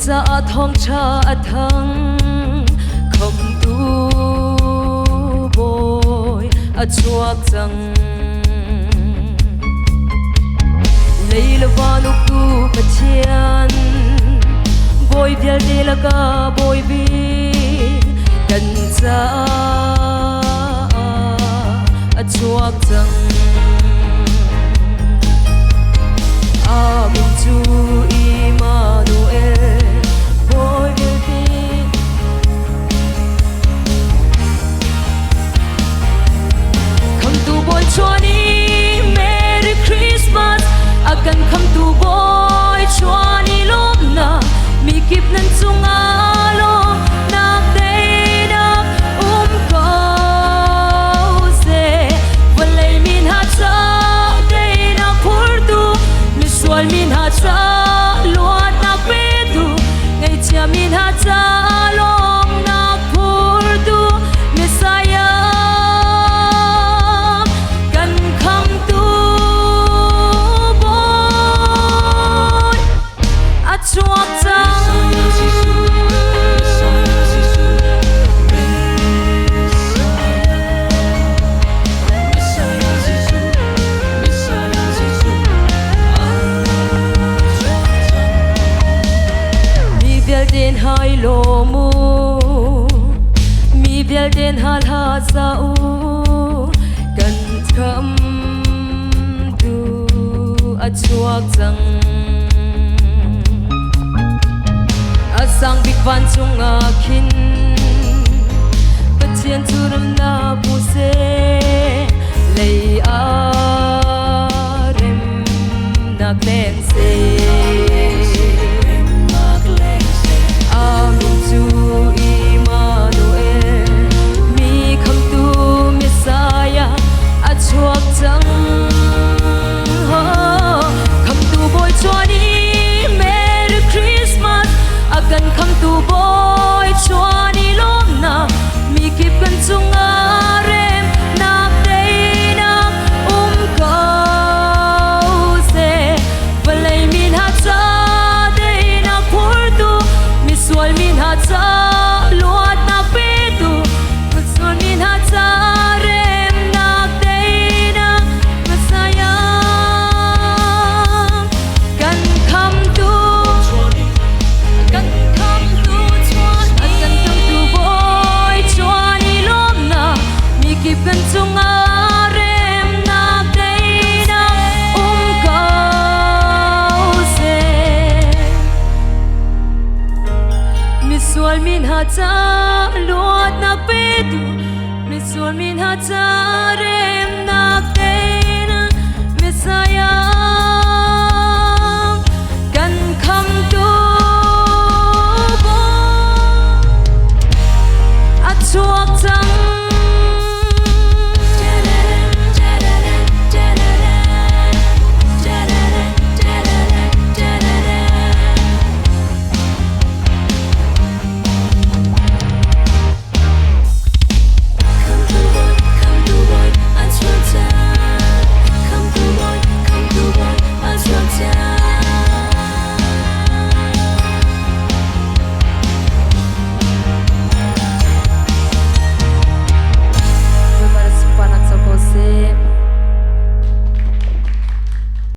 sa thong cha athang khom tu boy a chuak chang leila vanu tu pathian boy vial de la ka boy vi kan cha a chuak chang amin chu Emmanuel boy vial vi come to boy choni Merry Christmas akan come to boy choni lom na mi kip nan chunga lo nak dei nak ko se valai min ha cha dei na phur tu mi sual min ha cha luat nak pe tu ngai chia min ha cha long nak phur tu Messiah kan come to boy a chuak chang den hai lo mu mi bial den hal ha sa u kan kham tu a chuak chang asang big van chunga khin pathian churam na pu se lei a rem nak len se amin chu Emmanuel mi kham tu Messiah a chuak chang kham tu boy choni Merry Christmas akan kham tu boy choni lom na mi kip kan chunga rem nak dei nak kau se valai min ha cha dei nak phur tu sual min ha cha luat nak pe tu sual min ha cha rem nak dei nak Messiah kan come tu boy choni lom na mi kip kan chunga rem nak dei nak kau se mi sual min ha cha luat nak pe tu mi sual min ha cha rem nak dei